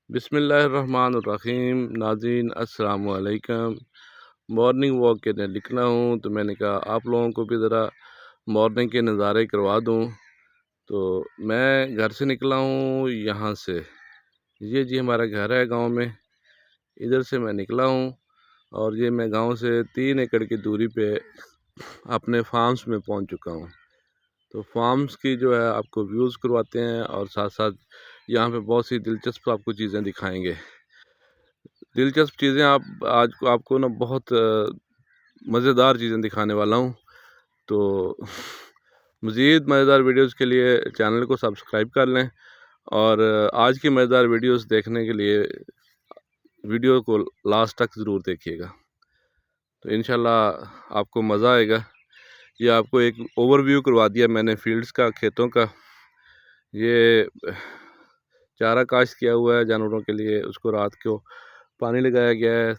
बिस्मिल्लाहिर्रहमानिर्रहीम। नाज़रीन अस्सलाम वालेकुम। मॉर्निंग वॉक के लिए निकला हूँ तो मैंने कहा आप लोगों को भी ज़रा मॉर्निंग के नज़ारे करवा दूँ। तो मैं घर से निकला हूँ यहाँ से, ये जी हमारा घर है गांव में, इधर से मैं निकला हूँ और ये मैं गांव से 3 एकड़ की दूरी पे अपने फार्म्स में पहुँच चुका हूँ। तो फार्म्स की जो है आपको व्यूज़ करवाते हैं और साथ साथ यहाँ पे बहुत सी दिलचस्प आपको चीज़ें दिखाएंगे। दिलचस्प चीज़ें आपको ना बहुत मज़ेदार चीज़ें दिखाने वाला हूँ। तो मज़ीद मज़ेदार वीडियोस के लिए चैनल को सब्सक्राइब कर लें और आज की मज़ेदार वीडियोस देखने के लिए वीडियो को लास्ट तक ज़रूर देखिएगा, तो इंशाल्लाह आपको मज़ा आएगा। ये आपको एक ओवरव्यू करवा दिया मैंने फील्ड्स का, खेतों का। ये चारा काश्त किया हुआ है जानवरों के लिए, उसको रात को पानी लगाया गया है,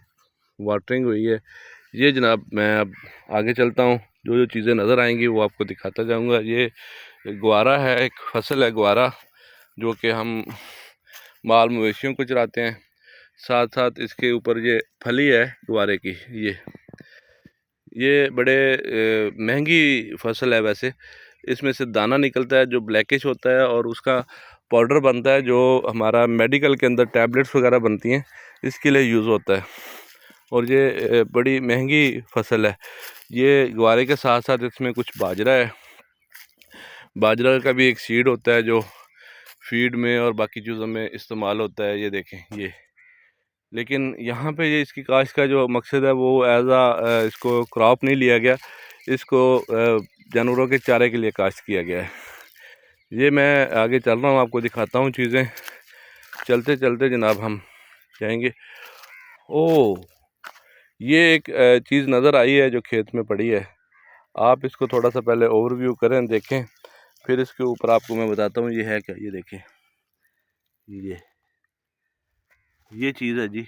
वाटरिंग हुई है। ये जनाब मैं अब आगे चलता हूँ, जो जो चीज़ें नज़र आएंगी वो आपको दिखाता जाऊँगा। ये ग्वारा है, एक फसल है ग्वारा, जो कि हम माल मवेशियों को चराते हैं। साथ साथ इसके ऊपर ये फली है ग्वारे की। ये बड़े महंगी फसल है वैसे। इसमें से दाना निकलता है जो ब्लैकिश होता है और उसका पाउडर बनता है जो हमारा मेडिकल के अंदर टैबलेट्स वगैरह बनती हैं, इसके लिए यूज़ होता है। और ये बड़ी महंगी फसल है। ये ग्वारे के साथ साथ इसमें कुछ बाजरा है। बाजरा का भी एक सीड होता है जो फीड में और बाकी चीज़ों में इस्तेमाल होता है। ये देखें ये, लेकिन यहाँ पे ये इसकी काश्त का जो मकसद है वो इसको क्रॉप नहीं लिया गया, इसको जानवरों के चारे के लिए काश्त किया गया है। ये मैं आगे चल रहा हूँ, आपको दिखाता हूँ चीज़ें। चलते चलते जनाब हम जाएंगे। ओ, ये एक चीज़ नज़र आई है जो खेत में पड़ी है। आप इसको थोड़ा सा पहले ओवरव्यू करें, देखें, फिर इसके ऊपर आपको मैं बताता हूँ ये है क्या। ये देखें, ये चीज़ है जी।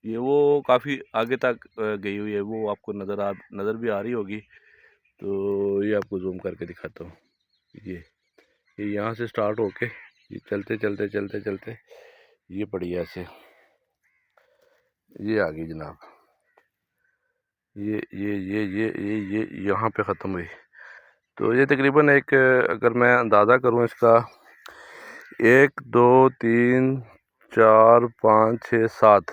ये वो काफ़ी आगे तक गई हुई है, वो आपको नज़र भी आ रही होगी। तो ये आपको जूम करके दिखाता हूँ। ये यहाँ से स्टार्ट होके ये चलते चलते चलते चलते ये पड़ी है ऐसे, ये आ गई जनाब। ये यहाँ पे ख़त्म हुई। तो ये तकरीबन एक, अगर मैं अंदाज़ा करूँ इसका, 1 2 3 4 5 6 7,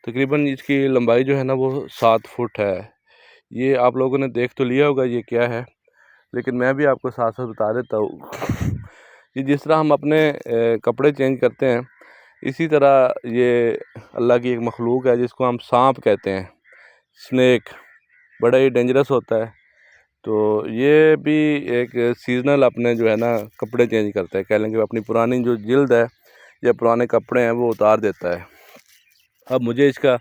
तकरीबन इसकी लंबाई जो है ना वो 7 फुट है। ये आप लोगों ने देख तो लिया होगा ये क्या है, लेकिन मैं भी आपको साथ साथ बता देता हूँ। ये जिस तरह हम अपने कपड़े चेंज करते हैं, इसी तरह ये अल्लाह की एक मखलूक है जिसको हम सांप कहते हैं, स्नेक। बड़ा ही डेंजरस होता है। तो ये भी एक सीजनल अपने जो है ना कपड़े चेंज करता है, कह लेंगे अपनी पुरानी जो जिल्द है या पुराने कपड़े हैं वो उतार देता है। अब मुझे इसका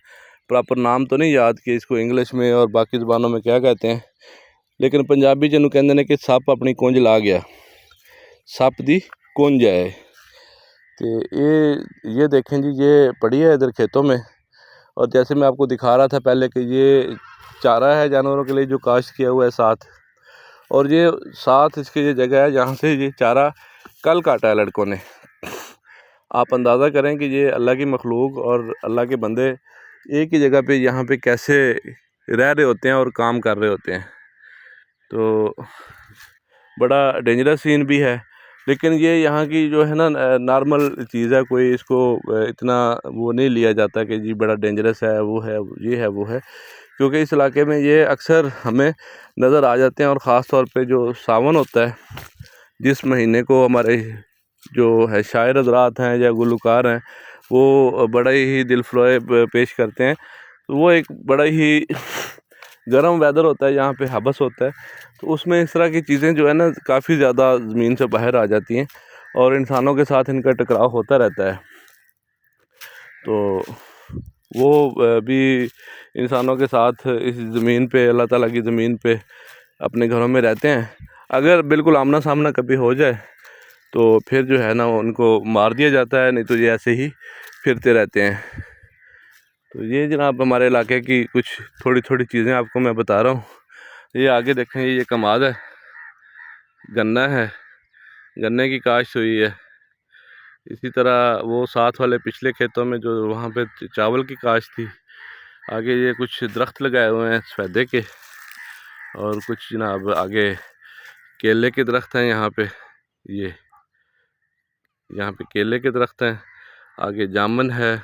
प्रॉपर नाम तो नहीं याद कि इसको इंग्लिश में और बाकी ज़बानों में क्या कहते हैं, लेकिन पंजाबी जिन्हों कहते हैं कि सप अपनी कुंज ला गया, सप दी कुंज है। तो ये देखें जी, ये पड़ी है इधर खेतों में। और जैसे मैं आपको दिखा रहा था पहले कि ये चारा है जानवरों के लिए जो काश्त किया हुआ है साथ, और ये साथ इसकी ये जगह है जहाँ से ये चारा कल काटा है लड़कों ने। आप अंदाज़ा करें कि ये अल्लाह की मखलूक और अल्लाह के बंदे एक ही जगह पे यहाँ पे कैसे रह रहे होते हैं और काम कर रहे होते हैं। तो बड़ा डेंजरस सीन भी है, लेकिन ये यहाँ की जो है ना नॉर्मल चीज़ है, कोई इसको इतना वो नहीं लिया जाता कि जी बड़ा डेंजरस है, वो है, ये है, वो है। क्योंकि इस इलाके में ये अक्सर हमें नज़र आ जाते हैं, और ख़ास तौर पे जो सावन होता है, जिस महीने को हमारे जो है शायर हज़रात हैं या गुलकार हैं वो बड़ा ही दिल फ़रोग़ पेश करते हैं। तो वो एक बड़ा ही गर्म वेदर होता है, यहाँ पे हबस होता है, तो उसमें इस तरह की चीज़ें जो है ना काफ़ी ज़्यादा ज़मीन से बाहर आ जाती हैं और इंसानों के साथ इनका टकराव होता रहता है। तो वो भी इंसानों के साथ इस ज़मीन पे, अल्लाह ताला की ज़मीन पे अपने घरों में रहते हैं। अगर बिल्कुल आमना सामना कभी हो जाए तो फिर जो है ना उनको मार दिया जाता है, नहीं तो ये ऐसे ही फिरते रहते हैं। तो ये जनाब हमारे इलाके की कुछ थोड़ी थोड़ी चीज़ें आपको मैं बता रहा हूँ। ये आगे देखें, ये कमाद है, गन्ना है, गन्ने की काश्त हुई है। इसी तरह वो साथ वाले पिछले खेतों में जो वहाँ पे चावल की काश्त थी। आगे ये कुछ दरख्त लगाए हुए हैं सफ़ेदे के, और कुछ जनाब आगे केले के दरख्त हैं। यहाँ पे केले के दरख्त हैं, आगे जामुन है,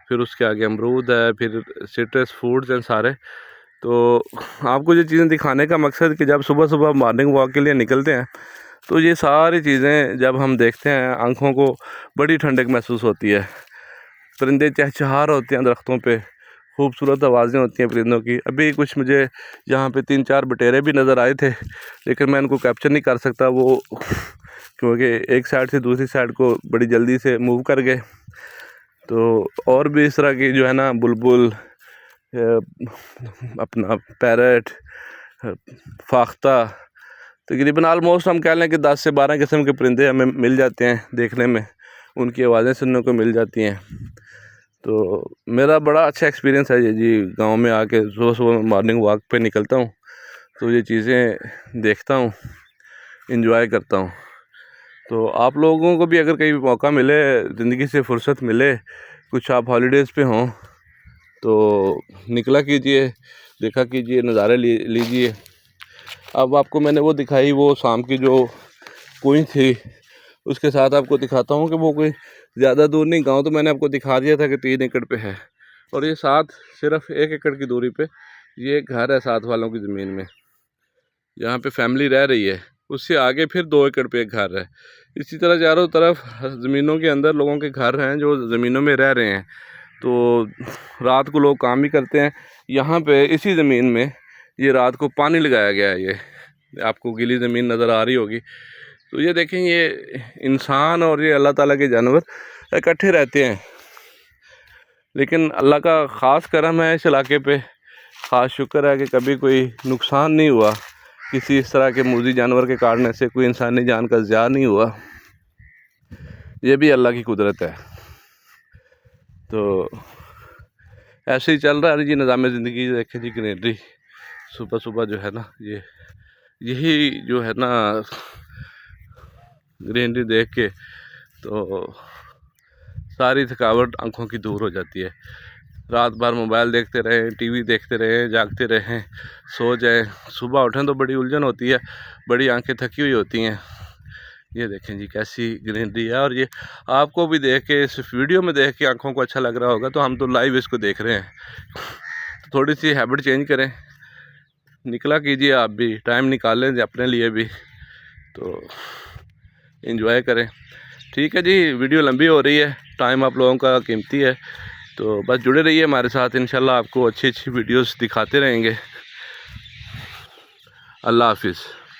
फिर उसके आगे अमरूद है, फिर सिट्रस फ्रूट्स हैं सारे। तो आपको ये चीज़ें दिखाने का मकसद कि जब सुबह सुबह मॉर्निंग वॉक के लिए निकलते हैं तो ये सारी चीज़ें जब हम देखते हैं आँखों को बड़ी ठंडक महसूस होती है। परिंदे चहचहा होते हैं दरख्तों पे, खूबसूरत आवाज़ें होती हैं परिंदों की। अभी कुछ मुझे यहाँ पे 3-4 बटेरे भी नज़र आए थे, लेकिन मैं इनको कैप्चर नहीं कर सकता वो क्योंकि एक साइड से दूसरी साइड को बड़ी जल्दी से मूव कर गए। तो और भी इस तरह की जो है ना बुलबुल, अपना पैरट, फाख्ता, तकरीबन आलमोस्ट हम कह लें कि 10 से 12 किस्म के परिंदे हमें मिल जाते हैं देखने में, उनकी आवाज़ें सुनने को मिल जाती हैं। तो मेरा बड़ा अच्छा एक्सपीरियंस है ये जी, गांव में आके सुबह सुबह मॉर्निंग वॉक पे निकलता हूँ तो ये चीज़ें देखता हूँ, इंजॉय करता हूँ। तो आप लोगों को भी अगर कहीं मौका मिले, ज़िंदगी से फुर्सत मिले, कुछ आप हॉलीडेज़ पे हों तो निकला कीजिए, देखा कीजिए, नज़ारे लीजिए। अब आपको मैंने वो दिखाई, वो शाम की जो कुएं थी, उसके साथ आपको दिखाता हूँ कि वो कोई ज़्यादा दूर नहीं, गांव तो मैंने आपको दिखा दिया था कि 3 एकड़ पे है, और ये साथ सिर्फ 1 एकड़ की दूरी पे ये घर है साथ वालों की ज़मीन में, यहाँ पे फैमिली रह रही है। उससे आगे फिर 2 एकड़ पे एक घर है। इसी तरह चारों तरफ ज़मीनों के अंदर लोगों के घर हैं जो ज़मीनों में रह रहे हैं। तो रात को लोग काम भी करते हैं। यहाँ पे इसी ज़मीन में ये रात को पानी लगाया गया है। ये आपको गीली ज़मीन नज़र आ रही होगी। तो ये देखें, ये इंसान और ये अल्लाह ताला के जानवर इकट्ठे रहते हैं, लेकिन अल्लाह का ख़ास करम है इस इलाके पे, ख़ास शुक्र है कि कभी कोई नुकसान नहीं हुआ, किसी इस तरह के मूज़ी जानवर के काटने से कोई इंसानी जान का ज़िया नहीं हुआ। ये भी अल्लाह की कुदरत है। तो ऐसे ही चल रहा है जी निज़ाम ज़िंदगी। देखें जी ग्रीनरी, सुबह सुबह जो है ना, यही जो है ना ग्रीनरी देख के तो सारी थकावट आंखों की दूर हो जाती है। रात भर मोबाइल देखते रहें, टीवी देखते रहें, जागते रहें, सो जाएं, सुबह उठें तो बड़ी उलझन होती है, बड़ी आंखें थकी हुई होती हैं। ये देखें जी कैसी ग्रीनरी है, और ये आपको भी देख के, इस वीडियो में देख के आंखों को अच्छा लग रहा होगा। तो हम तो लाइव इसको देख रहे हैं, तो थोड़ी सी हैबिट चेंज करें, निकला कीजिए, आप भी टाइम निकाल लें अपने लिए भी, तो एंजॉय करें। ठीक है जी, वीडियो लंबी हो रही है, टाइम आप लोगों का कीमती है, तो बस जुड़े रहिए हमारे साथ। इंशाल्लाह आपको अच्छी अच्छी वीडियोस दिखाते रहेंगे। अल्लाह हाफिज़।